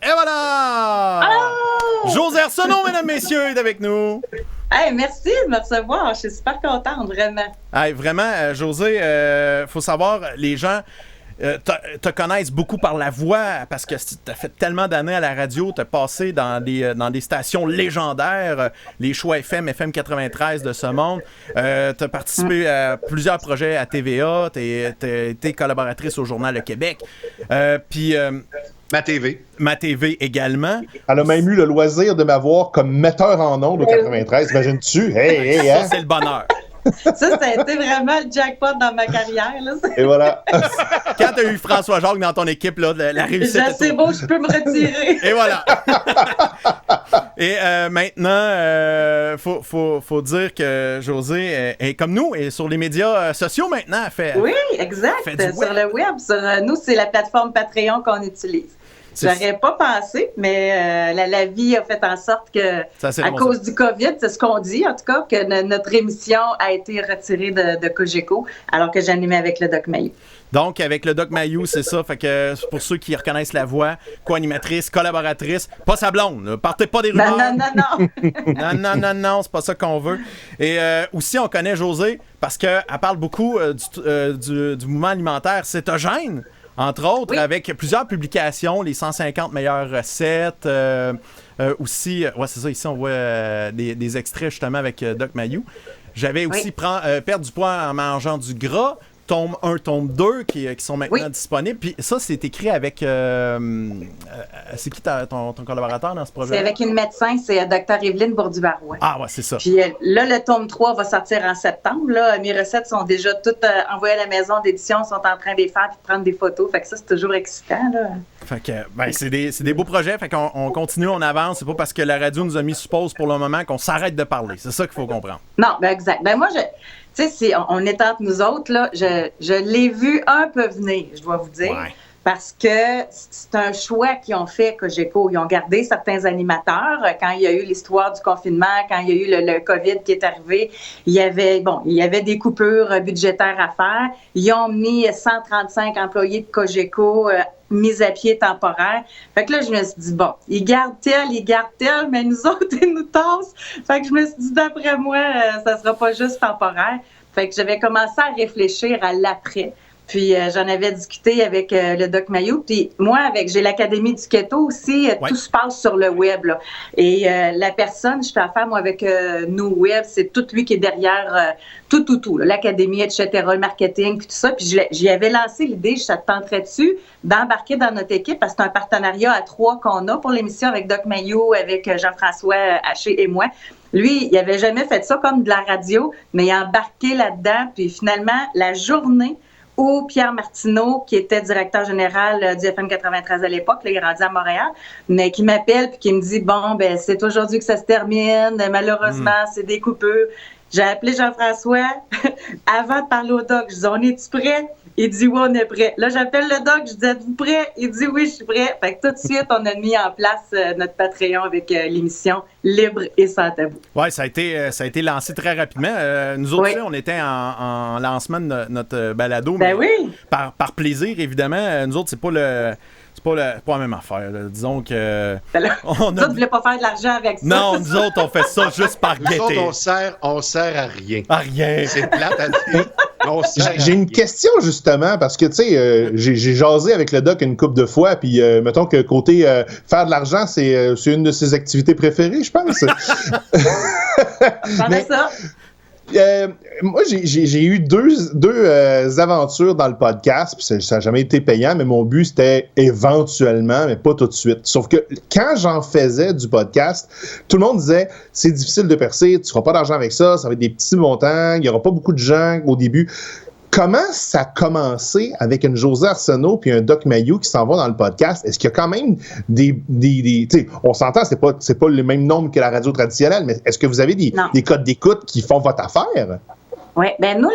Et voilà! Allô! Josée Arsenault, mesdames, messieurs, est avec nous. Hey, merci de me recevoir. Je suis super contente, vraiment. Hey, vraiment, Josée, faut savoir, les gens te connaissent beaucoup par la voix parce que tu as fait tellement d'années à la radio, tu as passé dans des stations légendaires, les choix FM 93 de ce monde. Tu as participé à plusieurs projets à TVA, tu as été collaboratrice au Journal Le Québec. Puis... Ma TV également. Elle a même eu le loisir de m'avoir comme metteur en ondes au 93. Imagines-tu? Hey, hein? Ça, c'est le bonheur. Ça a été vraiment le jackpot dans ma carrière. Là. Et voilà. Quand tu as eu François Jacques dans ton équipe, là, la réussite. C'est beau, je peux me retirer. Et voilà. Et maintenant, faut dire que Josée est comme nous et sur les médias sociaux maintenant. Oui, exact. Sur le web. Nous, c'est la plateforme Patreon qu'on utilise. J'aurais pas pensé, mais la vie a fait en sorte que, à cause du COVID, c'est ce qu'on dit, en tout cas, que notre émission a été retirée de Cogeco, alors que j'animais avec le Doc Mayou. Donc, avec le Doc Mayou, c'est ça. Fait que pour ceux qui reconnaissent la voix, co-animatrice, collaboratrice, pas sa blonde. Là. Partez pas des rumeurs. Non, c'est pas ça qu'on veut. Et aussi, on connaît Josée parce qu'elle parle beaucoup du mouvement alimentaire cétogène. Entre autres, oui. Avec plusieurs publications, les 150 meilleures recettes. Aussi, ouais, c'est ça, ici, on voit des extraits justement avec Doc Mayou. J'avais aussi perdre du poids en mangeant du gras. Tome 1, tome 2 qui sont maintenant disponibles. Puis ça, c'est écrit avec... c'est qui ton collaborateur dans ce projet? C'est avec une médecin, c'est Dr. Evelyne Bourdu-Barouin. Ah ouais, c'est ça. Puis là, le tome 3 va sortir en septembre. Là. Mes recettes sont déjà toutes envoyées à la maison d'édition, sont en train de les faire et de prendre des photos. Fait que ça, c'est toujours excitant. Là. Fait que, c'est des beaux projets. Fait qu'on continue, on avance. C'est pas parce que la radio nous a mis sur pause pour le moment qu'on s'arrête de parler. C'est ça qu'il faut comprendre. Non, exact. Moi, tu sais, on est entre nous autres, là, je l'ai vu un peu venir, je dois vous dire, parce que c'est un choix qu'ils ont fait, Cogeco. Ils ont gardé certains animateurs. Quand il y a eu l'histoire du confinement, quand il y a eu le COVID qui est arrivé, il y avait des coupures budgétaires à faire. Ils ont mis 135 employés de Cogeco mis à pied temporaire. Fait que là, je me suis dit, bon, ils gardent tel, mais nous autres, ils nous tassent. Fait que je me suis dit, d'après moi, ça sera pas juste temporaire. Fait que j'avais commencé à réfléchir à l'après. Puis j'en avais discuté avec le Doc Mayou. Puis moi, j'ai l'Académie du Keto aussi, tout se passe sur le web. Là. Et la personne, je fais affaire, moi, avec nous web, c'est tout lui qui est derrière tout, là, l'Académie, etc., le marketing, puis tout ça. Puis j'y avais lancé l'idée, ça te tenterait-tu d'embarquer dans notre équipe, parce que c'est un partenariat à 3 qu'on a pour l'émission avec Doc Mayou, avec Jean-François Haché et moi. Lui, il n'avait jamais fait ça comme de la radio, mais il a embarqué là-dedans. Puis finalement, la journée où Pierre Martineau, qui était directeur général du FM 93 à l'époque, là, il est rendu à Montréal, mais qui m'appelle puis qui me dit, bon, ben c'est aujourd'hui que ça se termine, malheureusement, c'est des coupures. J'ai appelé Jean-François avant de parler au doc. Je dis, on est-tu prêt? Il dit, oui, on est prêt. Là, j'appelle le doc, je dis, êtes-vous prêt? Il dit, oui, je suis prêt. Fait que tout de suite, on a mis en place notre Patreon avec l'émission Libre et sans tabou. Oui, ça a été lancé très rapidement. Nous autres, on était en lancement de notre balado, mais par plaisir, évidemment. Nous autres, c'est pas la même affaire. Là. Disons que... Nous autres, ne voulons pas faire de l'argent avec ça. Non, nous autres, on fait ça juste par gaieté. Nous autres, on sert à rien. À rien. C'est plate à dire. J'ai une question, justement, parce que, tu sais, j'ai jasé avec le doc une couple de fois, puis mettons que côté faire de l'argent, c'est une de ses activités préférées, je pense. Mais ça... moi, j'ai eu deux aventures dans le podcast, puis ça n'a jamais été payant, mais mon but, c'était éventuellement, mais pas tout de suite. Sauf que quand j'en faisais du podcast, tout le monde disait, c'est difficile de percer, tu feras pas d'argent avec ça, ça va être des petits montants, il n'y aura pas beaucoup de gens au début. Comment ça a commencé avec une Josée Arsenault puis un Doc Mayou qui s'en va dans le podcast? Est-ce qu'il y a quand même des tu sais, on s'entend, c'est pas le même nombre que la radio traditionnelle, mais est-ce que vous avez des codes d'écoute qui font votre affaire? Oui, bien nous,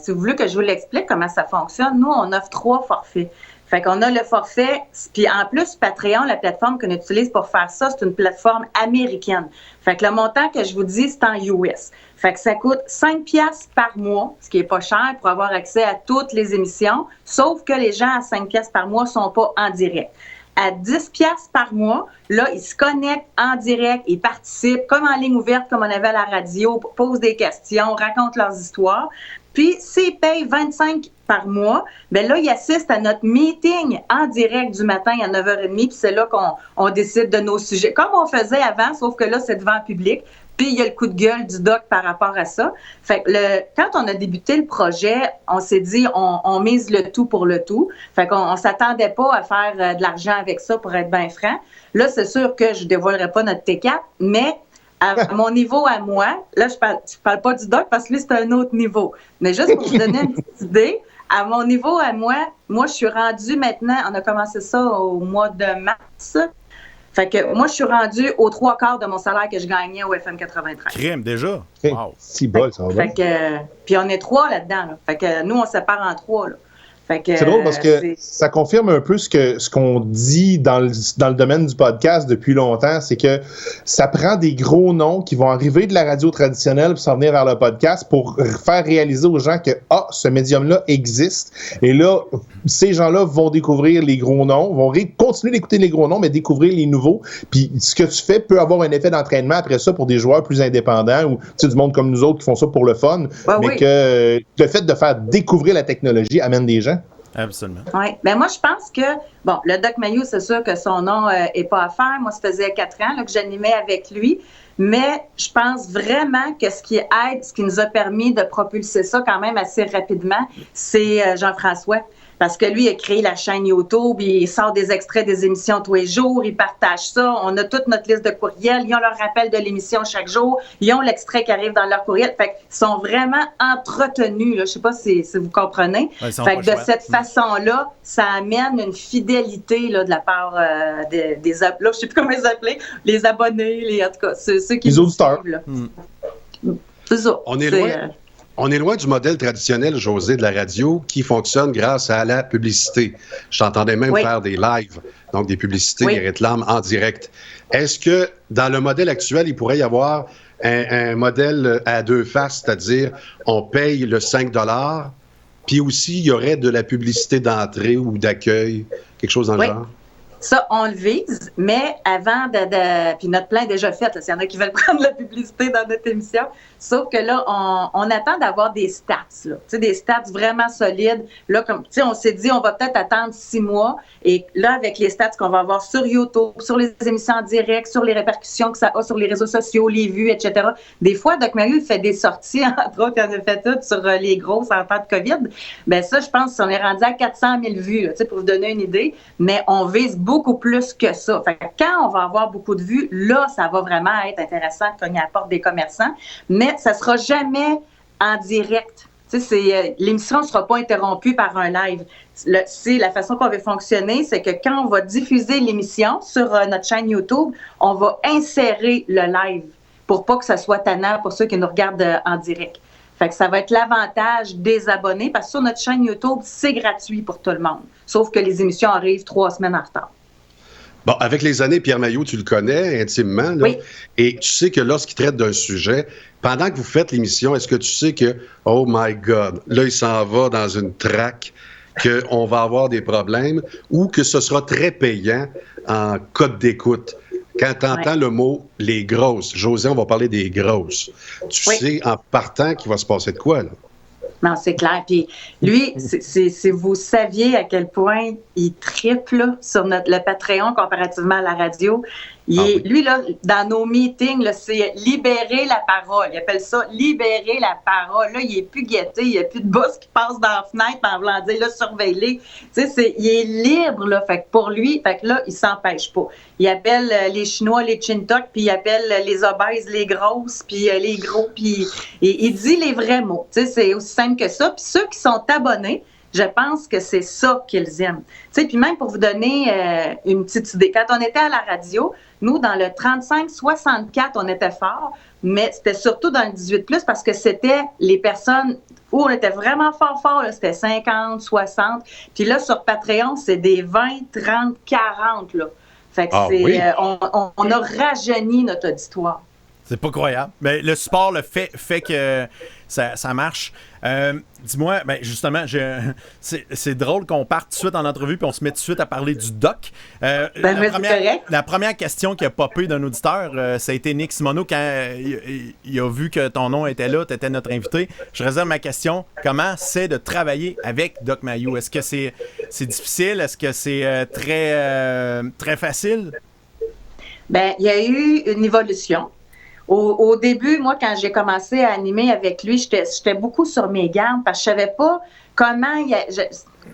si vous voulez que je vous l'explique comment ça fonctionne, nous, on offre 3 forfaits. Fait qu'on a le forfait, puis en plus, Patreon, la plateforme qu'on utilise pour faire ça, c'est une plateforme américaine. Fait que le montant que je vous dis, c'est en US. Fait que ça coûte 5$ par mois, ce qui est pas cher pour avoir accès à toutes les émissions, sauf que les gens à 5$ par mois sont pas en direct. à 10$ par mois. Là, ils se connectent en direct, ils participent, comme en ligne ouverte, comme on avait à la radio, posent des questions, racontent leurs histoires. Puis, s'ils payent 25$ par mois, bien là, ils assistent à notre meeting en direct du matin à 9h30, puis c'est là qu'on décide de nos sujets, comme on faisait avant, sauf que là, c'est devant le public. Puis, il y a le coup de gueule du doc par rapport à ça. Fait que quand on a débuté le projet, on s'est dit, on mise le tout pour le tout. Fait qu'on s'attendait pas à faire de l'argent avec ça, pour être bien franc. Là, c'est sûr que je dévoilerai pas notre T4, mais à mon niveau à moi, là, je parle pas du doc parce que lui, c'est un autre niveau. Mais juste pour vous donner une petite idée, à mon niveau à moi, je suis rendue maintenant, on a commencé ça au mois de mars. Fait que moi, je suis rendue aux 3/4 de mon salaire que je gagnais au FM 93. Crème, déjà? Wow. Si bol, ça va bien. Fait que, puis on est 3 là-dedans. Là. Fait que nous, on se sépare en 3. Là. Fait que, c'est drôle parce que ça confirme un peu ce qu'on dit dans le domaine du podcast depuis longtemps, c'est que ça prend des gros noms qui vont arriver de la radio traditionnelle pour s'en venir vers le podcast pour faire réaliser aux gens que ce médium-là existe. Et là, ces gens-là vont découvrir les gros noms, vont continuer d'écouter les gros noms, mais découvrir les nouveaux. Puis ce que tu fais peut avoir un effet d'entraînement après ça pour des joueurs plus indépendants ou du monde comme nous autres qui font ça pour le fun, mais que le fait de faire découvrir la technologie amène des gens. Absolument. Oui. Ben moi, je pense que, le Doc Mayou, c'est sûr que son nom n'est pas à faire. Moi, ça faisait 4 ans là, que j'animais avec lui. Mais je pense vraiment que ce qui nous a permis de propulser ça quand même assez rapidement, c'est Jean-François. Parce que lui, il a créé la chaîne YouTube, il sort des extraits des émissions tous les jours, il partage ça. On a toute notre liste de courriels, ils ont leur rappel de l'émission chaque jour, ils ont l'extrait qui arrive dans leur courriel. Fait qu'ils sont vraiment entretenus, là. Je sais pas si vous comprenez. Ouais, fait que de cette façon-là, ça amène une fidélité là, de la part des là, je sais plus comment les appeler, les abonnés, en tout cas, ceux qui nous suivent. Là. C'est ça. On est loin du modèle traditionnel, José, de la radio qui fonctionne grâce à la publicité. Je t'entendais même faire des lives, donc des publicités, des réclames en direct. Est-ce que dans le modèle actuel, il pourrait y avoir un modèle à deux faces, c'est-à-dire on paye le 5$, puis aussi il y aurait de la publicité d'entrée ou d'accueil, quelque chose dans le genre? Ça, on le vise, mais avant puis notre plan est déjà fait, s'il y en a qui veulent prendre la publicité dans notre émission, sauf que là, on attend d'avoir des stats, là, des stats vraiment solides. Là, comme, on s'est dit, on va peut-être attendre 6 mois, et là, avec les stats qu'on va avoir sur YouTube, sur les émissions en direct, sur les répercussions que ça a sur les réseaux sociaux, les vues, etc. Des fois, Doc Mayou fait des sorties, entre autres, il en a fait toutes sur les grosses en temps de COVID. Bien ça, je pense qu'on est rendu à 400 000 vues, là, pour vous donner une idée, mais on vise beaucoup plus que ça. Fait que quand on va avoir beaucoup de vues, là, ça va vraiment être intéressant de cogner à la porte des commerçants, mais ça sera jamais en direct. L'émission ne sera pas interrompue par un live. La façon qu'on va fonctionner, c'est que quand on va diffuser l'émission sur notre chaîne YouTube, on va insérer le live pour pas que ça soit tannant pour ceux qui nous regardent en direct. Fait que ça va être l'avantage des abonnés parce que sur notre chaîne YouTube, c'est gratuit pour tout le monde. Sauf que les émissions arrivent 3 semaines en retard. Bon, avec les années, Pierre Mailloux, tu le connais intimement, là, et tu sais que lorsqu'il traite d'un sujet, pendant que vous faites l'émission, est-ce que tu sais que, oh my God, là, il s'en va dans une traque, qu'on va avoir des problèmes, ou que ce sera très payant en code d'écoute? Quand tu entends le mot « les grosses », José, on va parler des grosses, tu sais en partant qu'il va se passer de quoi, là? Non, c'est clair. Puis lui, si vous saviez à quel point il triple sur le Patreon comparativement à la radio, lui, là, dans nos meetings, là, c'est libérer la parole. Il appelle ça libérer la parole. Là, il n'est plus guetté, il n'y a plus de boss qui passe dans la fenêtre en voulant dire, là, surveillez. Tu sais, il est libre, là. Fait que pour lui, fait que là, il s'empêche pas. Il appelle les Chinois les chintok, puis il appelle les obèses les grosses, puis les gros, puis il dit les vrais mots. Tu sais, c'est aussi simple que ça. Puis ceux qui sont abonnés, je pense que c'est ça qu'ils aiment. Tu sais, puis même pour vous donner une petite idée, quand on était à la radio, nous, dans le 35-64, on était fort, mais c'était surtout dans le 18+, parce que c'était les personnes où on était vraiment fort, là, c'était 50, 60. Puis là, sur Patreon, c'est des 20, 30, 40, là. Fait que on a rajeuni notre auditoire. C'est pas croyable. Mais le support le fait que ça marche. Dis-moi, justement, c'est drôle qu'on parte tout de suite en entrevue puis on se met tout de suite à parler du doc. La première question qui a popé d'un auditeur, ça a été Nick Simoneau quand il a vu que ton nom était là, tu étais notre invité. Je réserve ma question. Comment c'est de travailler avec Doc Mayou? Est-ce que c'est difficile? Est-ce que c'est très facile? Il y a eu une évolution. Au début, moi, quand j'ai commencé à animer avec lui, j'étais beaucoup sur mes gardes parce que je savais pas comment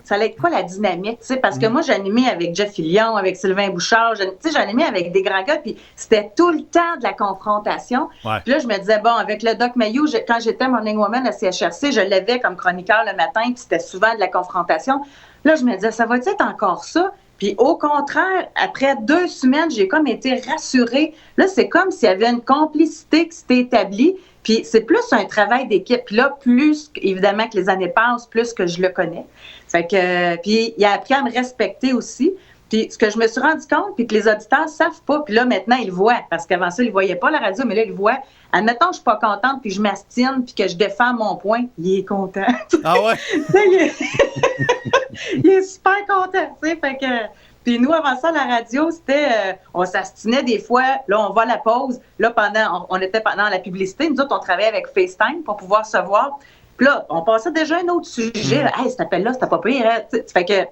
ça allait être quoi la dynamique, tu sais, parce que moi, j'animais avec Jeff Fillion, avec Sylvain Bouchard, j'animais avec des grands gars, puis c'était tout le temps de la confrontation. Ouais. Puis là, je me disais, bon, avec le Doc Mayou, quand j'étais Morning Woman à CHRC, je l'avais comme chroniqueur le matin, puis c'était souvent de la confrontation. Là, je me disais, ça va être encore ça? Puis au contraire, après 2 semaines, j'ai comme été rassurée. Là, c'est comme s'il y avait une complicité qui s'était établie. Puis c'est plus un travail d'équipe. Puis là, plus, évidemment, que les années passent, plus que je le connais. Fait que, puis il a appris à me respecter aussi. Puis ce que je me suis rendu compte, puis que les auditeurs ne savent pas, puis là, maintenant, ils le voient. Parce qu'avant ça, ils ne voyaient pas la radio, mais là, ils le voient. Admettons que je ne suis pas contente, puis je m'astine, puis que je défends mon point, il est content. Ah ouais? Il est super content, tu sais, fait que... Puis nous, avant ça, la radio, c'était... on s'astinait des fois, là, on va à la pause, là, on était pendant la publicité, nous autres, on travaillait avec FaceTime pour pouvoir se voir. Puis là, on passait déjà à un autre sujet. Là. Hey, cet appel-là, c'était pas pire. Hein? Fait que...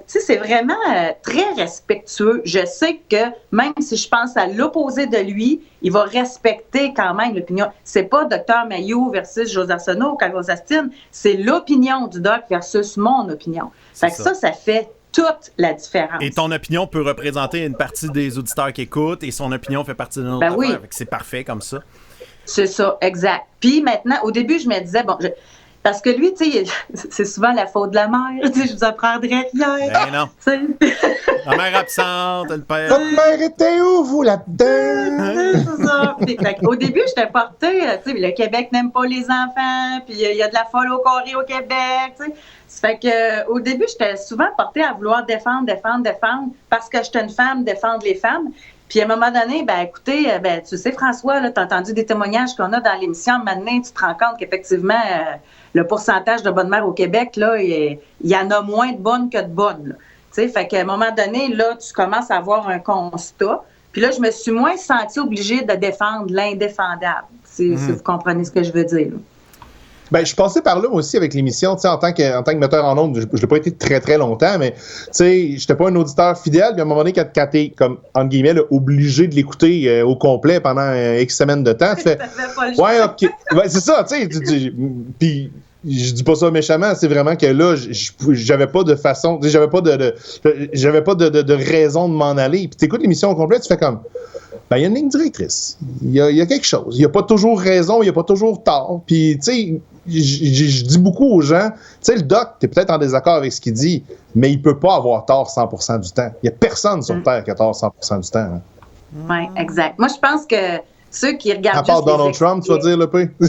c'est vraiment très respectueux. Je sais que même si je pense à l'opposé de lui, il va respecter quand même l'opinion. C'est pas Dr Mayou versus José Arsenault quand on s'astine, c'est l'opinion du doc versus mon opinion. Fait que ça fait toute la différence. Et ton opinion peut représenter une partie des auditeurs qui écoutent et son opinion fait partie de notre affaire. Oui. C'est parfait comme ça. C'est ça, exact. Puis maintenant, au début, je me disais, parce que lui, tu sais, c'est souvent la faute de la mère. Tu sais, je vous apprendrais rien. Ben non. La mère absente, le père. Votre mère était où, vous, là-dedans? C'est ça. Puis, au début, j'étais portée, tu sais, le Québec n'aime pas les enfants, puis il y a de la folle au carré au Québec, tu sais. Ça fait que au début, j'étais souvent portée à vouloir défendre, parce que j'étais une femme, défendre les femmes. Puis à un moment donné, écoutez, tu sais, François, tu as entendu des témoignages qu'on a dans l'émission. Maintenant, tu te rends compte qu'effectivement, le pourcentage de bonnes mères au Québec, là, il y en a moins de bonnes que de bonnes. Tu sais, fait qu'à un moment donné, là, tu commences à avoir un constat. Puis là, je me suis moins sentie obligée de défendre l'indéfendable, si vous comprenez ce que je veux dire. Je suis passé par là aussi avec l'émission, tu sais, en tant que metteur en ondes, je l'ai pas été très très longtemps, mais tu sais, j'étais pas un auditeur fidèle, puis à un moment donné, quand t'es comme entre guillemets là, obligé de l'écouter au complet pendant X semaines de temps, tu fais ouais, ok, c'est ça, tu sais, puis je dis pas ça méchamment, c'est vraiment que là, j'avais pas de façon, j'avais pas de raison de m'en aller, puis t'écoutes l'émission au complet, tu fais comme il y a une ligne directrice. Il y a quelque chose. Il n'y a pas toujours raison, il n'y a pas toujours tort. Puis, tu sais, je dis beaucoup aux gens, tu sais, le doc, tu es peut-être en désaccord avec ce qu'il dit, mais il ne peut pas avoir tort 100% du temps. Il n'y a personne sur Terre qui a tort 100% du temps. Hein. Oui, exact. Moi, je pense que ceux qui regardent. À part Donald Trump, tu vas dire, le P. Non.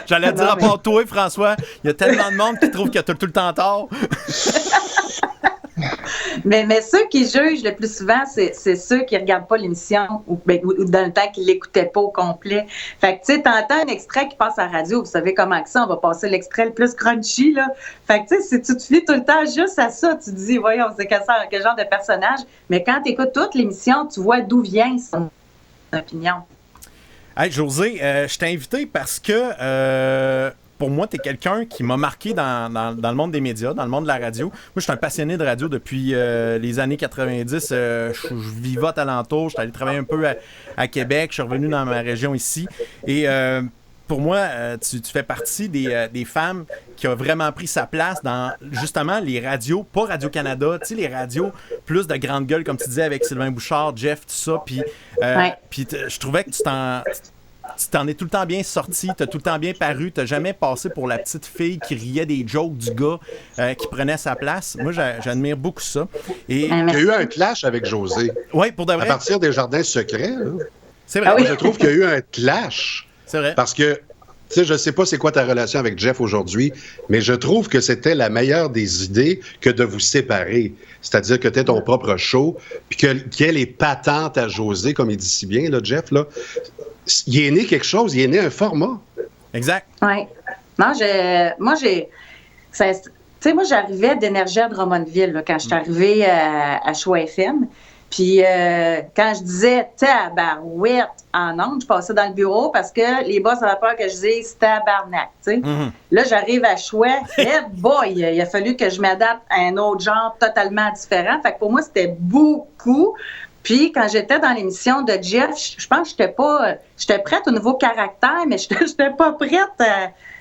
J'allais dire à part toi, François, il y a tellement de monde qui trouve que tu as tout le temps tort. Mais ceux qui jugent le plus souvent, c'est ceux qui ne regardent pas l'émission ou dans le temps qu'ils ne l'écoutaient pas au complet. Fait que, tu sais, t'entends un extrait qui passe à la radio, vous savez comment que ça, on va passer l'extrait le plus crunchy, là. Fait que, tu sais, si tu te fies tout le temps juste à ça, tu te dis, voyons, c'est quel genre de personnage. Mais quand tu écoutes toute l'émission, tu vois d'où vient son opinion. Hey, José, je t'ai invité parce que... pour moi, tu es quelqu'un qui m'a marqué dans le monde des médias, dans le monde de la radio. Moi, je suis un passionné de radio depuis les années 90. Je vivote alentour. Je suis allé travailler un peu à Québec. Je suis revenu dans ma région ici. Et pour moi, tu fais partie des femmes qui ont vraiment pris sa place dans, justement, les radios, pas Radio-Canada, tu sais, les radios plus de grande gueule, comme tu disais, avec Sylvain Bouchard, Jeff, tout ça. Puis je trouvais que tu t'en es tout le temps bien sorti, t'as tout le temps bien paru, t'as jamais passé pour la petite fille qui riait des jokes du gars qui prenait sa place. Moi, j'admire beaucoup ça. Et il y a eu un clash avec José. Oui, pour de vrai. À partir des Jardins secrets, là. C'est vrai. Je trouve qu'il y a eu un clash. C'est vrai. Parce que, tu sais, je sais pas c'est quoi ta relation avec Jeff aujourd'hui, mais je trouve que c'était la meilleure des idées que de vous séparer. C'est-à-dire que tu aies ton propre show, puis qu'il y ait les patentes à José, comme il dit si bien, là, Jeff, là. il est né quelque chose, il est né un format. Exact. Oui. Non, moi, j'arrivais d'Énergie à Drummondville là, quand je suis arrivée à Choix FM. Puis quand je disais tabarouette en ondes, je passais dans le bureau parce que les boss avaient peur que je dise tabarnak. Tu sais. Mm-hmm. Là, j'arrive à Choix. Boy, il a fallu que je m'adapte à un autre genre totalement différent. Fait que pour moi, c'était beaucoup. Puis quand j'étais dans l'émission de Jeff, je pense que j'étais prête au nouveau caractère, mais j'étais pas prête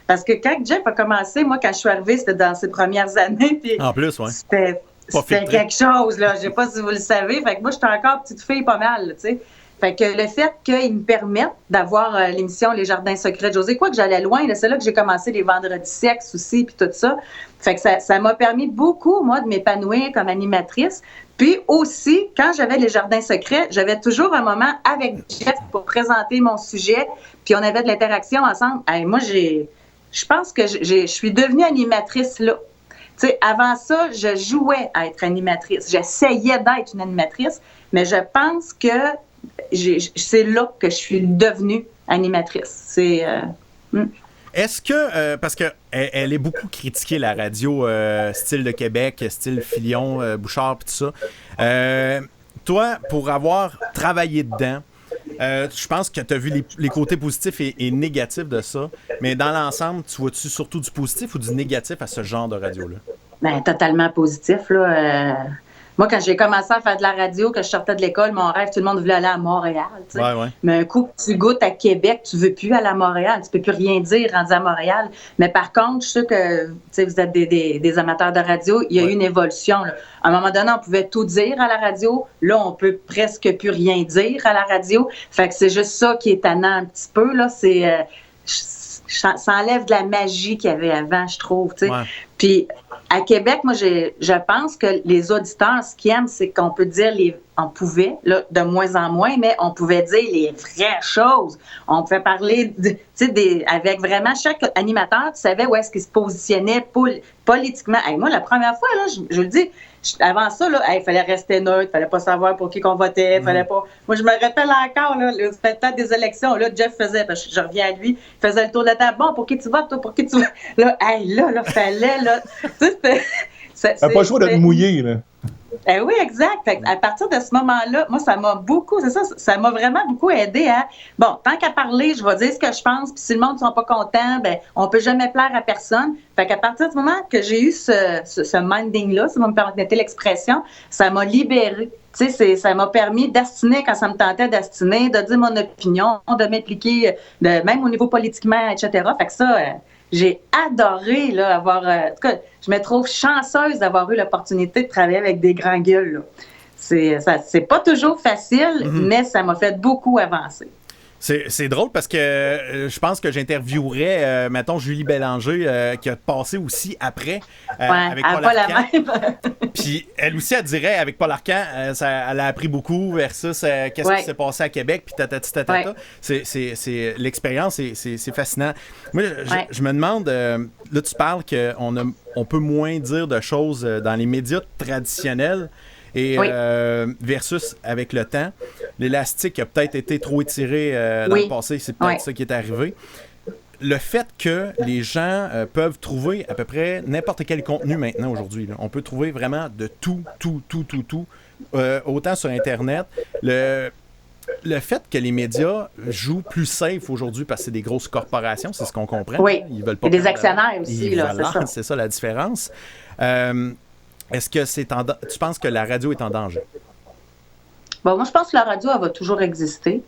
parce que quand Jeff a commencé, moi, quand je suis arrivée, c'était dans ses premières années. Puis en plus, oui. C'était quelque chose, là. Je sais pas si vous le savez. Fait que moi, j'étais encore petite fille pas mal, tu sais. Fait que le fait qu'ils me permettent d'avoir l'émission Les Jardins secrets de Josée, quoi que j'allais loin, là, c'est là que j'ai commencé les vendredis sexe aussi, puis tout ça. Fait que ça m'a permis beaucoup, moi, de m'épanouir comme animatrice. Puis aussi, quand j'avais Les Jardins secrets, j'avais toujours un moment avec Jeff pour présenter mon sujet, puis on avait de l'interaction ensemble. Hey, moi, je pense que je suis devenue animatrice là. Tu sais, avant ça, je jouais à être animatrice. J'essayais d'être une animatrice, mais je pense que c'est là que je suis devenue animatrice. Est-ce que, parce qu'elle est beaucoup critiquée, la radio style de Québec, style Filion, Bouchard, puis tout ça. Toi, pour avoir travaillé dedans, je pense que tu as vu les côtés positifs et négatifs de ça, mais dans l'ensemble, tu vois-tu surtout du positif ou du négatif à ce genre de radio-là? Bien, totalement positif, là. Moi, quand j'ai commencé à faire de la radio, que je sortais de l'école, mon rêve, tout le monde voulait aller à Montréal. Tu sais. Ouais. Mais un coup que tu goûtes à Québec, tu veux plus aller à Montréal. Tu peux plus rien dire rendu à Montréal. Mais par contre, je sais que vous êtes des amateurs de radio, il y a eu une évolution. Là. À un moment donné, on pouvait tout dire à la radio. Là, on peut presque plus rien dire à la radio. Fait que c'est juste ça qui est tannant un petit peu. Là. Ça enlève de la magie qu'il y avait avant, je trouve. Tu sais. Ouais. Puis à Québec, moi, je pense que les auditeurs, ce qu'ils aiment, c'est qu'on peut dire on pouvait, là, de moins en moins, mais on pouvait dire les vraies choses. On pouvait parler, avec vraiment chaque animateur, tu savais où est-ce qu'il se positionnait politiquement. Hey, moi, la première fois, là, je le dis, avant ça, là, il fallait rester neutre, il fallait pas savoir pour qui qu'on votait, fallait pas. Moi, je me rappelle encore, là, c'était le temps des élections, là, Jeff faisait, parce que je reviens à lui, il faisait le tour de la table. Bon, pour qui tu votes, toi, pour qui tu votes? Là, fallait, là. Tu sais, t'as pas le choix d'être mouillé, là. Oui, exact. Fait à partir de ce moment-là, moi, ça m'a vraiment beaucoup aidé à, bon, tant qu'à parler, je vais dire ce que je pense, puis si le monde ne sont pas contents, ben, on peut jamais plaire à personne. Fait qu'à partir du moment que j'ai eu ce minding-là, si vous me permettez l'expression, ça m'a libérée. Tu sais, ça m'a permis d'astiner quand ça me tentait d'astiner, de dire mon opinion, de m'impliquer, même au niveau politiquement, etc. Fait que ça, j'ai adoré là, avoir... en tout cas, je me trouve chanceuse d'avoir eu l'opportunité de travailler avec des grands gueules. Là. C'est pas toujours facile, mais ça m'a fait beaucoup avancer. C'est drôle parce que je pense que j'interviewerais, mettons, Julie Bélanger, qui a passé aussi après avec Paul Arcand. Puis elle aussi, elle dirait, avec Paul Arcand, elle a appris beaucoup versus qu'est-ce qui s'est passé à Québec, puis tatata. C'est l'expérience, c'est fascinant. Moi, je me demande, là, tu parles qu'on peut moins dire de choses dans les médias traditionnels. Et versus avec le temps, l'élastique a peut-être été trop étiré dans le passé, c'est peut-être ça qui est arrivé. Le fait que les gens peuvent trouver à peu près n'importe quel contenu maintenant aujourd'hui, là. On peut trouver vraiment de tout, autant sur Internet. Le fait que les médias jouent plus safe aujourd'hui parce que c'est des grosses corporations, c'est ce qu'on comprend. Oui, ils veulent pas et des actionnaires aussi, là, c'est ça. C'est ça la différence. Est-ce que tu penses que la radio est en danger? Bon, moi, je pense que la radio, elle va toujours exister.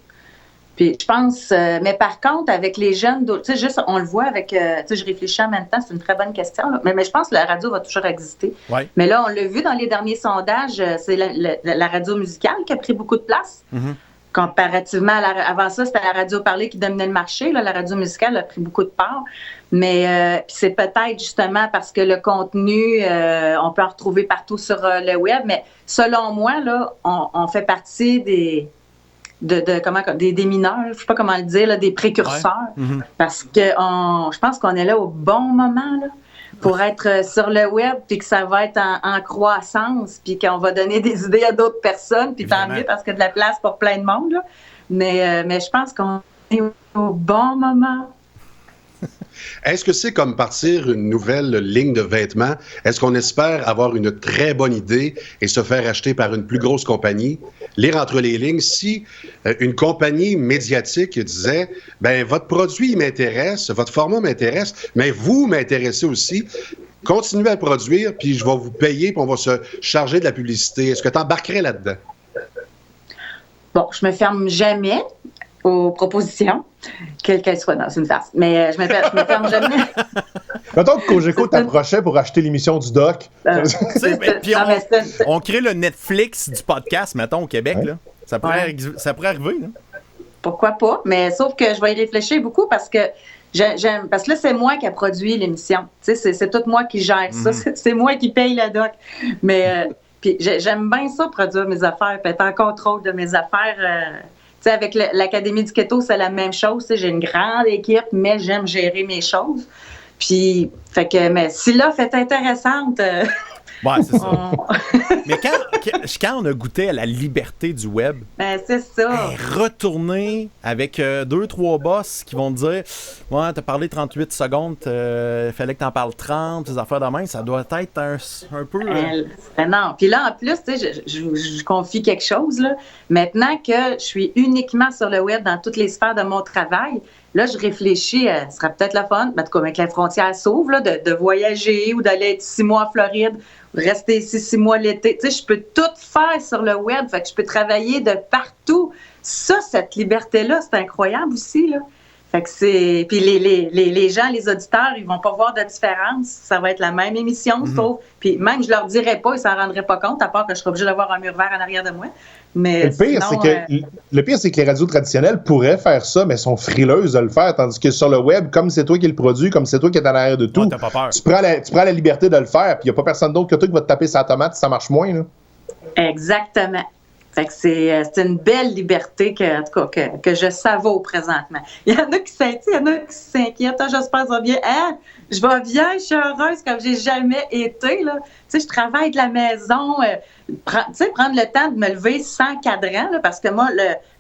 Puis, je pense... mais par contre, avec les jeunes... Tu sais, juste, on le voit avec... tu sais, je réfléchis en même temps, c'est une très bonne question. Là, mais je pense que la radio va toujours exister. Ouais. Mais là, on l'a vu dans les derniers sondages, c'est la radio musicale qui a pris beaucoup de place. Mm-hmm. Comparativement avant ça, c'était la radio parlée qui dominait le marché. Là, la radio musicale a pris beaucoup de part. Mais c'est peut-être justement parce que le contenu, on peut en retrouver partout sur le web. Mais selon moi, là, on fait partie des mineurs, je ne sais pas comment le dire, là, des précurseurs. Ouais. Mm-hmm. Parce que je pense qu'on est là au bon moment, là, pour être sur le web, puis que ça va être en croissance, puis qu'on va donner des idées à d'autres personnes, puis tant mieux parce qu'il y a de la place pour plein de monde. Là. Mais je pense qu'on au bon moment. Est-ce que c'est comme partir une nouvelle ligne de vêtements? Est-ce qu'on espère avoir une très bonne idée et se faire acheter par une plus grosse compagnie? Lire entre les lignes, si une compagnie médiatique disait, ben votre produit m'intéresse, votre format m'intéresse, mais vous m'intéressez aussi, continuez à le produire, puis je vais vous payer, puis on va se charger de la publicité. Est-ce que tu embarquerais là-dedans? Bon, je me ferme jamais aux propositions, quelle qu'elle soit, dans une farce. Mais je me ferme jamais. Mettons que Cogeco t'approchait pour acheter l'émission du Doc. Puis on crée le Netflix du podcast, mettons, au Québec. Là. Ça pourrait arriver. Là. Pourquoi pas? Mais sauf que je vais y réfléchir beaucoup parce que parce que là, c'est moi qui a produit l'émission. Tu sais, c'est tout moi qui gère ça. C'est moi qui paye le Doc. Mais puis j'aime bien ça, produire mes affaires, puis être en contrôle de mes affaires. Tu sais, avec l'Académie du Keto, c'est la même chose. J'ai une grande équipe, mais j'aime gérer mes choses. Puis, mais si l'offre est intéressante. Ouais, c'est ça. Mais quand on a goûté à la liberté du web, ben, c'est ça. Retourner avec 2-3 boss qui vont te dire ouais, t'as parlé 38 secondes, fallait que t'en parles 30, ces affaires de même, ça doit être un peu. Non. Puis là, en plus, je confie quelque chose. Là. Maintenant que je suis uniquement sur le web dans toutes les sphères de mon travail, là, je réfléchis, ce serait peut-être la fun, en tout cas, avec la frontière s'ouvre, là, de voyager ou d'aller être 6 mois en Floride, rester ici 6 mois l'été. Tu sais, je peux tout faire sur le web, fait que je peux travailler de partout. Ça, cette liberté-là, c'est incroyable aussi, là. Fait que c'est... Puis les gens, les auditeurs, ils vont pas voir de différence. Ça va être la même émission, sauf... Puis même, je leur dirais pas, ils s'en rendraient pas compte, à part que je serais obligée d'avoir un mur vert en arrière de moi. Mais le pire, c'est que les radios traditionnelles pourraient faire ça, mais sont frileuses de le faire. Tandis que sur le web, comme c'est toi qui le produis, comme c'est toi qui es à l'arrière de tout, t'as pas peur. Tu prends la liberté de le faire, puis il n'y a pas personne d'autre que toi qui va te taper sa tomate si ça marche moins. Là. Exactement. Fait que c'est une belle liberté que je savoure présentement. Il y en a qui s'inquiètent. J'espère que ça va bien. Je vais bien, je suis heureuse comme j'ai jamais été. Là. Tu sais, je travaille de la maison. Prendre le temps de me lever sans cadran, là, parce que moi,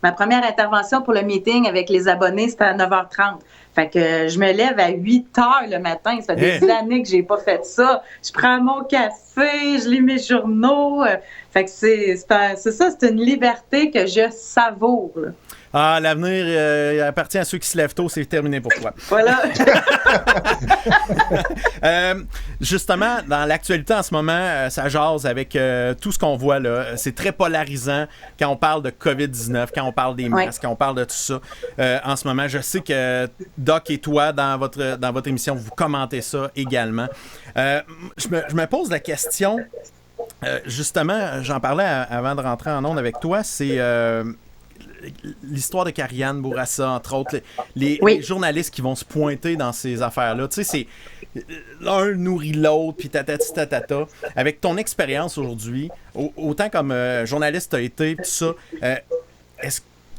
ma première intervention pour le meeting avec les abonnés, c'était à 9h30. Fait que je me lève à 8h le matin. Ça fait des années que j'ai pas fait ça. Je prends mon café, je lis mes journaux. Fait que c'est ça, c'est une liberté que je savoure. Là. Ah, l'avenir appartient à ceux qui se lèvent tôt, c'est terminé pour toi. Voilà. Justement, dans l'actualité en ce moment, ça jase avec tout ce qu'on voit là. C'est très polarisant quand on parle de COVID-19, quand on parle des masques, quand on parle de tout ça. En ce moment, je sais que Doc et toi, dans votre émission, vous commentez ça également. Je me pose la question, justement, j'en parlais avant de rentrer en ondes avec toi, c'est... l'histoire de Karianne Bourassa, entre autres, les journalistes qui vont se pointer dans ces affaires-là. Tu sais, c'est l'un nourrit l'autre, puis tatata. Avec ton expérience aujourd'hui, autant comme journaliste t'as été, tout ça,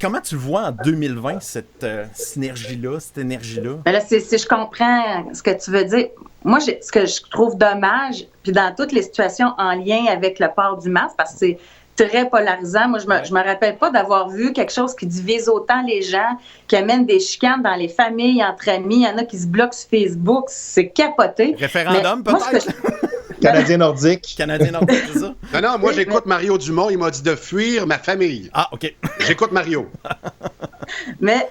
comment tu le vois en 2020, cette synergie-là, cette énergie-là? Ben là, si je comprends ce que tu veux dire, moi, ce que je trouve dommage, puis dans toutes les situations en lien avec le port du masque, parce que c'est très polarisant. Moi, je me rappelle pas d'avoir vu quelque chose qui divise autant les gens, qui amène des chicanes dans les familles, entre amis. Il y en a qui se bloquent sur Facebook. C'est capoté. Référendum, peut-être? Canadien nordique. Canadien nordique, c'est ça? Non, moi, j'écoute Mario Dumont. Il m'a dit de fuir ma famille. Ah, OK. J'écoute Mario. Mais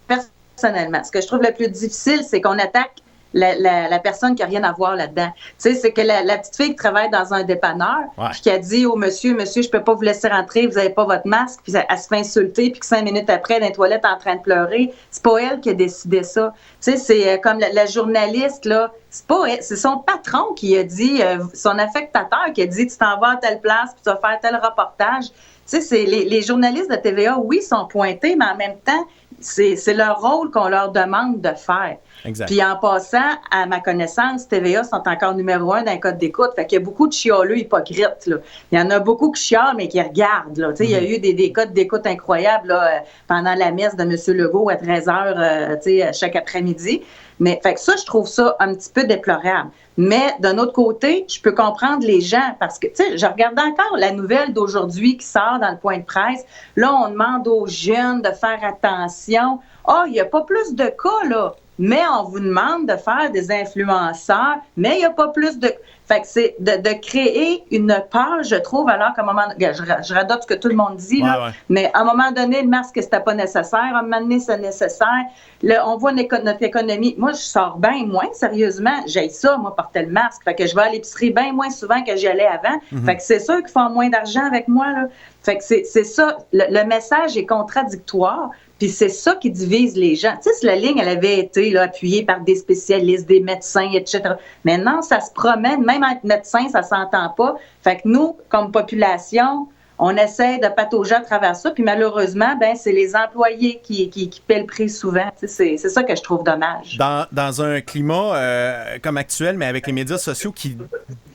personnellement, ce que je trouve le plus difficile, c'est qu'on attaque la personne qui n'a rien à voir là-dedans. Tu sais, c'est que la petite fille qui travaille dans un dépanneur, puis qui a dit au monsieur, je peux pas vous laisser rentrer, vous avez pas votre masque, puis elle se fait insulter, puis que 5 minutes après, dans les toilettes en train de pleurer. C'est pas elle qui a décidé ça. Tu sais, c'est comme la journaliste, là, c'est pas elle, c'est son patron qui a dit, son affectateur qui a dit, tu t'en vas à telle place, puis tu vas faire tel reportage. Tu sais, c'est les journalistes de TVA, oui, sont pointés, mais en même temps, c'est leur rôle qu'on leur demande de faire. Exact. Puis en passant, à ma connaissance, TVA sont encore numéro 1 dans les codes d'écoute. Fait qu'il y a beaucoup de chialeux hypocrites, là. Il y en a beaucoup qui chialent, mais qui regardent, là. Tu sais, il y a eu des codes d'écoute incroyables, là, pendant la messe de M. Legault à 13h, tu sais, chaque après-midi. Mais, fait que ça, je trouve ça un petit peu déplorable. Mais d'un autre côté, je peux comprendre les gens parce que, tu sais, je regardais encore la nouvelle d'aujourd'hui qui sort dans le point de presse. Là, on demande aux jeunes de faire attention. Ah, il n'y a pas plus de cas, là. Mais on vous demande de faire des influenceurs, mais il n'y a pas plus de... Fait que c'est de créer une peur, je trouve, alors qu'à un moment... Je radote ce que tout le monde dit, là, Ouais. mais à un moment donné, le masque, c'était pas nécessaire. À un moment donné, c'est nécessaire. Là, on voit notre économie. Moi, je sors bien moins, sérieusement. J'aille ça, moi, porter le masque. Fait que je vais à l'épicerie bien moins souvent que j'y allais avant. Fait que c'est sûr qu'ils font moins d'argent avec moi, là. Fait que c'est ça. Le message est contradictoire. Puis c'est ça qui divise les gens. Tu sais, si la ligne, elle avait été là, appuyée par des spécialistes, des médecins, etc. Maintenant, ça se promène. Même être médecin, ça s'entend pas. Fait que nous, comme population, on essaie de patauger à travers ça. Puis malheureusement, ben c'est les employés qui paient le prix souvent. Tu sais, c'est ça que je trouve dommage. Dans un climat comme actuel, mais avec les médias sociaux qui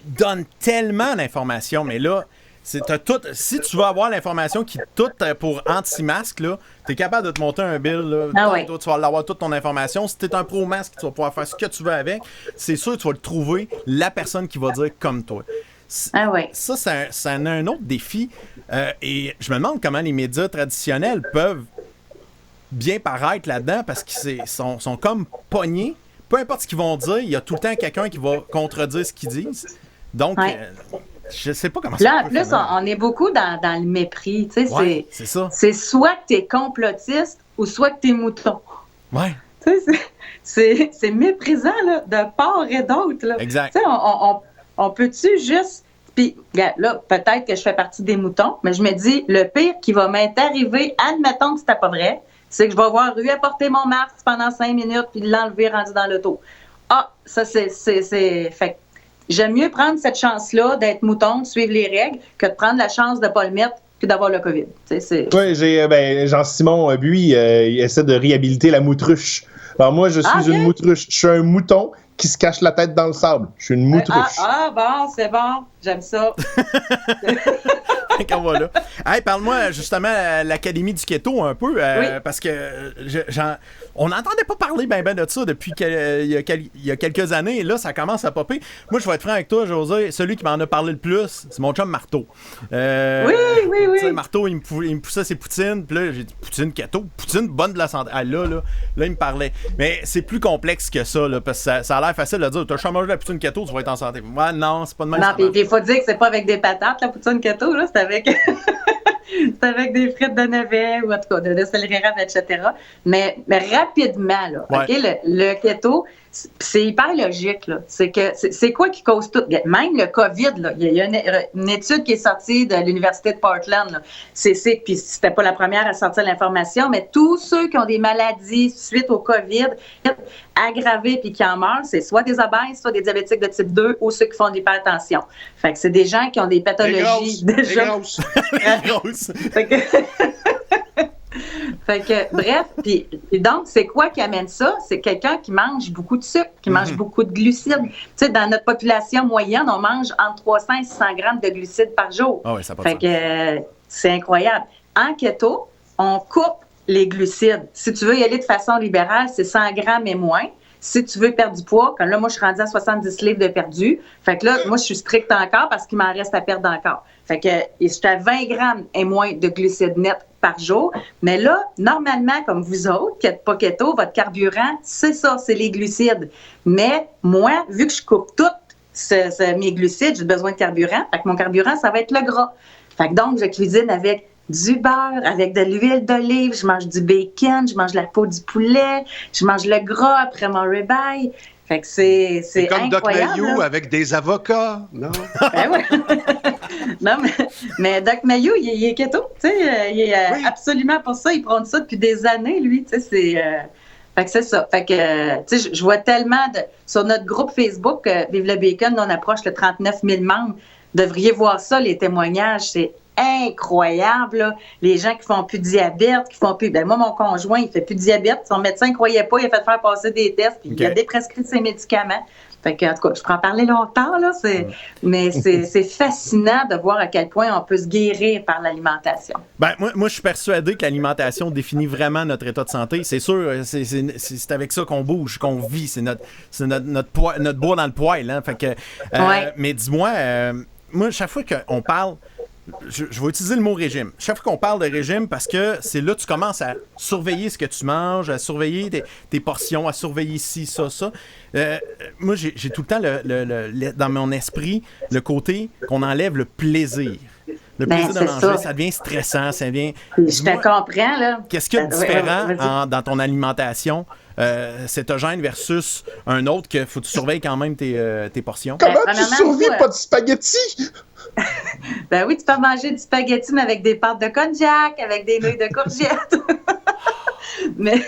donnent tellement d'informations, mais là... si tu veux avoir l'information qui tout pour anti-masque, là, t'es capable de te monter un bill. Là, toi, tu vas l'avoir toute ton information. Si t'es un pro-masque, tu vas pouvoir faire ce que tu veux avec. C'est sûr que tu vas le trouver, la personne qui va dire comme toi. Ça, c'est un autre défi. Et je me demande comment les médias traditionnels peuvent bien paraître là-dedans parce qu'ils sont comme pognés. Peu importe ce qu'ils vont dire, il y a tout le temps quelqu'un qui va contredire ce qu'ils disent. Donc... je sais pas comment ça là, en plus, on est beaucoup dans le mépris. Tu sais, c'est ça. C'est soit que tu es complotiste ou soit que tu es mouton. Ouais. Tu sais, c'est méprisant, là, de part et d'autre. Là. Exact. Tu sais, on peut-tu juste... Puis, là, peut-être que je fais partie des moutons, mais je me dis, le pire qui va m'être arrivé, admettons que c'était pas vrai, c'est que je vais avoir eu à porter mon masque pendant 5 minutes puis l'enlever rendu dans l'auto. Ah, ça, c'est... Fait j'aime mieux prendre cette chance-là d'être mouton, de suivre les règles, que de prendre la chance de ne pas le mettre que d'avoir le COVID. Oui, Jean-Simon Buis, il essaie de réhabiliter la moutruche. Alors moi, je suis une moutruche. Je suis un mouton qui se cache la tête dans le sable. Je suis une moutruche. Bon, c'est bon. J'aime ça. Voilà. Hey, parle-moi justement de l'Académie du Keto un peu, parce que on n'entendait pas parler ben de ça depuis il y a quelques années, et là, ça commence à popper. Moi, je vais être franc avec toi, José, celui qui m'en a parlé le plus, c'est mon chum Marteau. Oui. Marteau, il me poussait ses poutines, puis là, j'ai dit, poutine keto, poutine bonne de la santé. Ah, là, il me parlait. Mais c'est plus complexe que ça, là, parce que ça a l'air facile de dire, t'as jamais mangé de la poutine keto, tu vas être en santé. Ouais, non, c'est pas de même. Non, puis il faut dire que c'est pas avec des patates, la poutine keto, là, c'est avec... c'est avec des frites de navet ou en tout cas de céleri rave, etc. Mais rapidement, là, OK, le keto, c'est hyper logique. Là. C'est quoi qui cause tout? Même le COVID, là, il y a une étude qui est sortie de l'Université de Portland. Là. Puis c'était pas la première à sortir l'information, mais tous ceux qui ont des maladies suite au COVID aggravées puis qui en meurent, c'est soit des obèses, soit des diabétiques de type 2 ou ceux qui font de l'hypertension. Fait que c'est des gens qui ont des pathologies déjà... grosses. Fait que, bref, puis donc, c'est quoi qui amène ça? C'est quelqu'un qui mange beaucoup de sucre, qui mange beaucoup de glucides. Tu sais, dans notre population moyenne, on mange entre 300 et 600 grammes de glucides par jour. Ah oui, ça passe. Fait que c'est incroyable. En keto, on coupe les glucides. Si tu veux y aller de façon libérale, c'est 100 grammes et moins. Si tu veux perdre du poids, comme là, moi, je suis rendue à 70 livres de perdu. Fait que là, moi, je suis stricte encore parce qu'il m'en reste à perdre encore. Fait que je suis à 20 grammes et moins de glucides nets par jour. Mais là, normalement, comme vous autres, qui n'êtes pas keto, votre carburant, c'est ça, c'est les glucides. Mais moi, vu que je coupe toutes mes glucides, j'ai besoin de carburant. Fait que mon carburant, ça va être le gras. Fait que donc, je cuisine avec du beurre, avec de l'huile d'olive, je mange du bacon, je mange la peau du poulet, je mange le gras après mon ribeye. Fait que c'est comme incroyable. Doc Mayou avec des avocats, non? Ben oui. Non, mais Doc Mayou, il est keto, tu sais, il est absolument pour ça, il prône ça depuis des années, lui, tu sais, fait que c'est ça. Fait que, tu sais, je vois tellement sur notre groupe Facebook, Vive le Bacon, on approche le 39 000 membres. Devriez voir ça, les témoignages, c'est incroyable, là. Les gens qui font plus de diabète, qui font plus... Ben moi, mon conjoint, il fait plus de diabète. Son médecin ne croyait pas, il a fait faire passer des tests, puis il a déprescrit ses médicaments. Fait que, en tout cas, je pourrais en parler longtemps, là, mais c'est fascinant de voir à quel point on peut se guérir par l'alimentation. Ben, moi, je suis persuadé que l'alimentation définit vraiment notre état de santé. C'est sûr, c'est avec ça qu'on bouge, qu'on vit. C'est notre bois dans le poêle. Hein? Fait que, mais dis-moi, moi, chaque fois qu'on parle, je vais utiliser le mot régime. Chaque fois qu'on parle de régime, parce que c'est là que tu commences à surveiller ce que tu manges, à surveiller tes portions, à surveiller ci, ça. Moi, j'ai tout le temps dans mon esprit le côté qu'on enlève le plaisir. Le plaisir de manger, ça devient stressant, ça devient... Je te comprends, là. Qu'est-ce qu'il y a de différent dans ton alimentation cétogène versus un autre que faut que tu surveilles quand même tes portions? Comment tu survis pas de spaghettis? Ben oui, tu peux manger du spaghetti, mais avec des pâtes de konjac, avec des nouilles de courgettes. Mais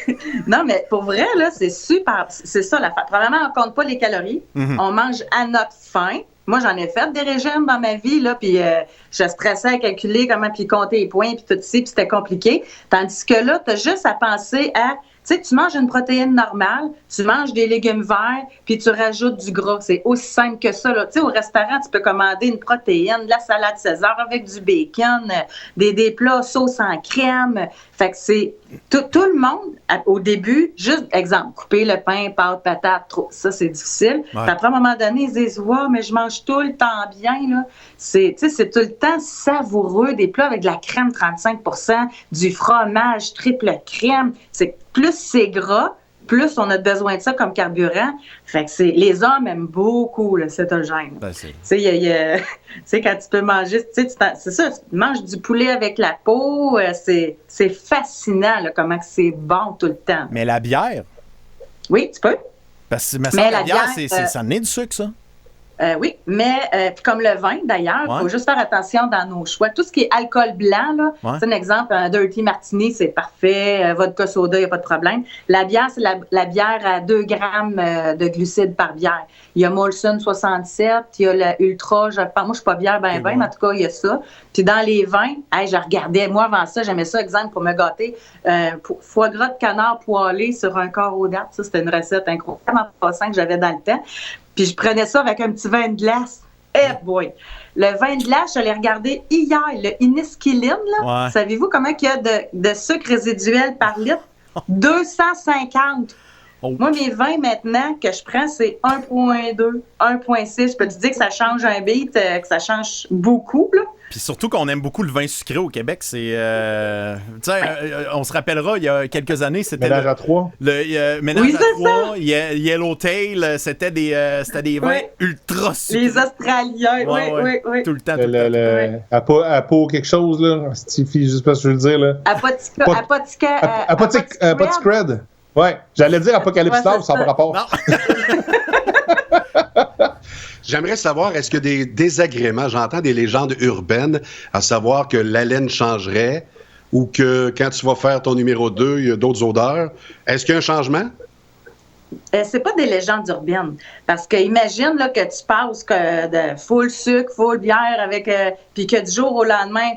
pour vrai, là, c'est super. C'est ça l'affaire. Probablement, on ne compte pas les calories. Mm-hmm. On mange à notre faim. Moi, j'en ai fait des régimes dans ma vie, là, puis je stressais à calculer comment, puis compter les points, puis tout ça, puis c'était compliqué. Tandis que là, tu as juste à penser à... Tu sais, tu manges une protéine normale, tu manges des légumes verts, puis tu rajoutes du gras. C'est aussi simple que ça, là. Tu sais, au restaurant, tu peux commander une protéine, de la salade César avec du bacon, des plats sauce en crème. Fait que c'est... Tout le monde, au début, juste, exemple, couper le pain, pâte, patate, trop, ça, c'est difficile. Ouais. Puis après, à un moment donné, ils disent « Wow, mais je mange tout le temps bien, là. » C'est tout le temps savoureux, des plats avec de la crème 35%, du fromage triple crème. Plus c'est gras, plus on a besoin de ça comme carburant. Fait que les hommes aiment beaucoup le cétogène. Ben, tu sais, quand tu peux manger, c'est ça, tu manges du poulet avec la peau, c'est fascinant là, comment c'est bon tout le temps. Mais la bière? Oui, tu peux. Parce que la bière, ça en est du sucre, ça? Oui, mais comme le vin, d'ailleurs, il faut juste faire attention dans nos choix. Tout ce qui est alcool blanc, là, c'est un exemple, un Dirty Martini, c'est parfait. Vodka soda, il n'y a pas de problème. La bière, c'est la bière à 2 grammes de glucides par bière. Il y a Molson 67, il y a la Ultra, moi, je ne suis pas bière mais en tout cas, il y a ça. Puis dans les vins, je regardais, moi, avant ça, j'aimais ça, exemple, pour me gâter, foie gras de canard poêlé sur un corps date. Ça, c'était une recette incroyable en passant que j'avais dans le temps. Puis je prenais ça avec un petit vin de glace. Boy! Le vin de glace, je l'ai regardé hier, le Inisquilline, là. Ouais. Savez-vous comment il y a de sucre résiduel par litre? 250. Oh. Moi, mes vins maintenant que je prends, c'est 1,2, 1,6. Je peux te dire que ça change un beat, que ça change beaucoup, là. Puis surtout qu'on aime beaucoup le vin sucré au Québec. C'est, on se rappellera, il y a quelques années, c'était... Ménage à trois. Ménage à trois, Yellowtail, c'était des vins ultra sucrés. Les Australiens, oui. Tout le temps, À peau quelque chose, là. Juste parce que je veux le dire, là. Apoticred. Ouais, j'allais dire Apocalypse Now, ça n'a pas rapport. J'aimerais savoir, est-ce que des désagréments, j'entends des légendes urbaines, à savoir que l'haleine changerait ou que quand tu vas faire ton numéro 2, il y a d'autres odeurs. Est-ce qu'il y a un changement? C'est pas des légendes urbaines. Parce que imagine là, que tu passes de full sucre, full bière, avec puis que du jour au lendemain,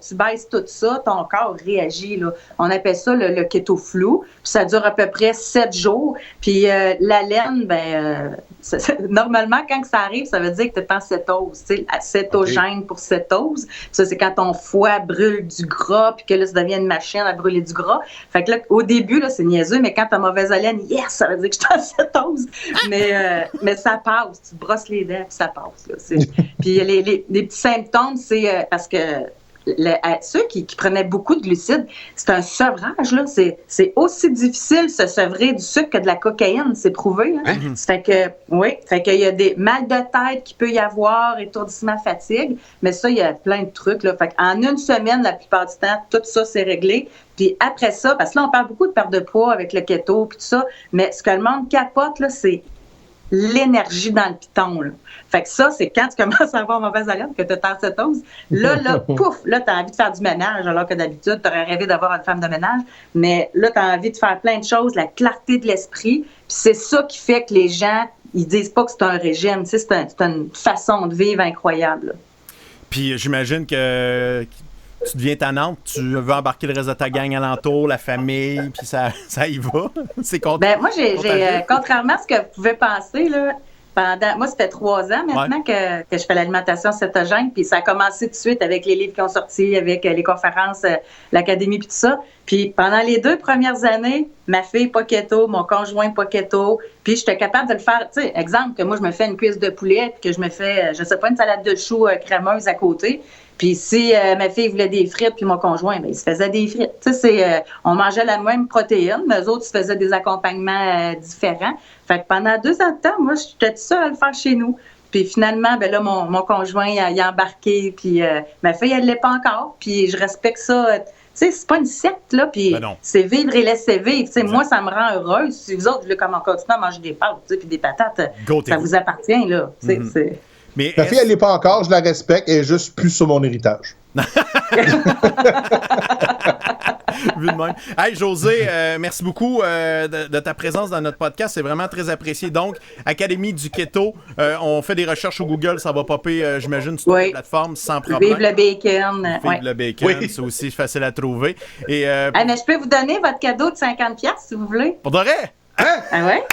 tu baisses tout ça, ton corps réagit. Là. On appelle ça le keto flu. Puis ça dure à peu près 7 jours. Puis l'haleine, normalement, quand ça arrive, ça veut dire que tu es en cétose. Cétogène pour cétose. Ça, c'est quand ton foie brûle du gras, puis que là, ça devient une machine à brûler du gras. Fait que là, au début, là, c'est niaiseux, mais quand tu as mauvaise haleine, ça veut dire que je suis en cétose. Mais ça passe. Tu te brosses les dents, puis ça passe. Là. Puis les petits symptômes, c'est parce que ceux qui prenaient beaucoup de glucides, c'est un sevrage. Là. C'est aussi difficile se sevrer du sucre que de la cocaïne, c'est prouvé. Hein? Fait qu'il y a des mal de tête qu'il peut y avoir, étourdissement, fatigue, mais ça, il y a plein de trucs. Là. Fait qu'en une semaine, la plupart du temps, tout ça, c'est réglé. Puis après ça, parce que là, on parle beaucoup de perte de poids avec le keto puis tout ça, mais ce que le monde capote, là, c'est l'énergie dans le piton. Là. Fait que ça, c'est quand tu commences à avoir mauvaise haleine, que tu es en cétose. Là, pouf, là, tu as envie de faire du ménage, alors que d'habitude, tu aurais rêvé d'avoir une femme de ménage. Mais là, tu as envie de faire plein de choses, la clarté de l'esprit. Puis c'est ça qui fait que les gens, ils disent pas que c'est un régime. C'est une façon de vivre incroyable. Là. Puis j'imagine que tu deviens tannante, tu veux embarquer le reste de ta gang alentour, la famille, puis ça y va. C'est moi, contrairement à ce que vous pouvez penser, là, moi, ça fait 3 ans maintenant que je fais l'alimentation cétogène, puis ça a commencé tout de suite avec les livres qui ont sorti, avec les conférences, l'académie, puis tout ça. Puis pendant les 2 premières années, ma fille pas keto, mon conjoint pas keto, puis j'étais capable de le faire. Tu sais, exemple, que moi, je me fais une cuisse de poulet, puis que je me fais, je sais pas, une salade de choux crémeuse à côté. Puis si ma fille voulait des frites, puis mon conjoint, il se faisait des frites. Tu sais, on mangeait la même protéine, mais eux autres, ils se faisaient des accompagnements différents. Fait que pendant 2 ans de temps, moi, j'étais toute seule à le faire chez nous. Puis finalement, là, mon conjoint, il a embarqué, puis ma fille, elle ne l'est pas encore. Puis je respecte ça. Tu sais, c'est pas une secte, là, puis c'est vivre et laisser vivre. Tu sais, moi, ça me rend heureuse. Si vous autres, comment continuer à manger des pâtes, puis des patates, ça vous appartient, là. C'est... Mais ta fille, elle n'est pas encore, je la respecte, elle est juste plus sur mon héritage. Vu de même. Hey, Josée, merci beaucoup de ta présence dans notre podcast. C'est vraiment très apprécié. Donc, Académie du Keto, on fait des recherches au Google, ça va popper, j'imagine, sur toutes les plateformes sans problème. Vive le bacon. Vive le bacon, c'est aussi facile à trouver. Et, mais je peux vous donner votre cadeau de 50$ si vous voulez. Pour de vrai? Hein? Ah ouais?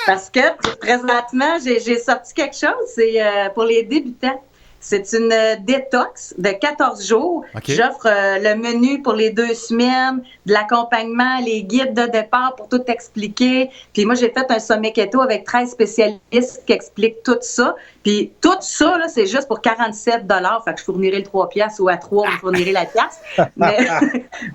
Parce que présentement, j'ai sorti quelque chose, c'est pour les débutants. C'est une détox de 14 jours. Okay. J'offre le menu pour les 2 semaines, de l'accompagnement, les guides de départ pour tout expliquer. Puis moi, j'ai fait un sommet keto avec 13 spécialistes qui expliquent tout ça. Puis tout ça, là, c'est juste pour 47$. Fait que je fournirai le 3$ ou à 3, vous fournirez la pièce.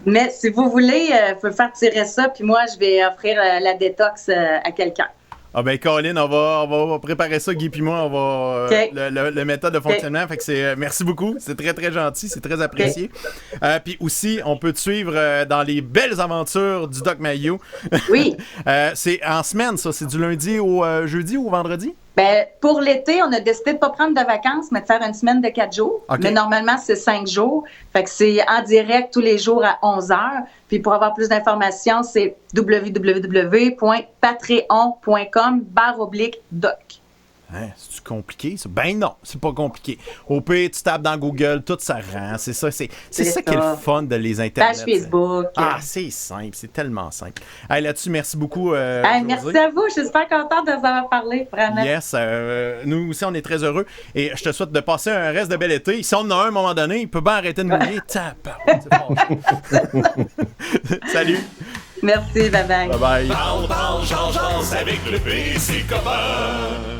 Mais si vous voulez, vous pouvez faire tirer ça. Puis moi, je vais offrir la détox à quelqu'un. Ah ben Colin, on va préparer ça, Guy puis moi, on va le méthode de fonctionnement. Fait que c'est merci beaucoup, c'est très très gentil, c'est très apprécié. Puis aussi, on peut te suivre dans les belles aventures du Doc Mayou. Oui. C'est en semaine, ça, c'est du lundi au jeudi ou au vendredi? Ben, pour l'été, on a décidé de ne pas prendre de vacances, mais de faire une semaine de 4 jours. Okay. Mais normalement, c'est 5 jours. Fait que c'est en direct tous les jours à 11h. Puis pour avoir plus d'informations, c'est www.patreon.com/doc. Hein, c'est compliqué, ça? Ben non, c'est pas compliqué. Au pire, tu tapes dans Google, tout ça rend. C'est ça qui est le fun de les internets. Page Facebook. Ah, c'est simple, c'est tellement simple. Hey, là-dessus, merci beaucoup. Merci à vous, je suis super contente de vous avoir parlé, vraiment. Yes, nous aussi, on est très heureux. Et je te souhaite de passer un reste de bel été. Si on en a un à un moment donné, il peut bien arrêter de mouiller. Salut. Merci, bye bye. Bye bye. Parle, jase avec le PC copain.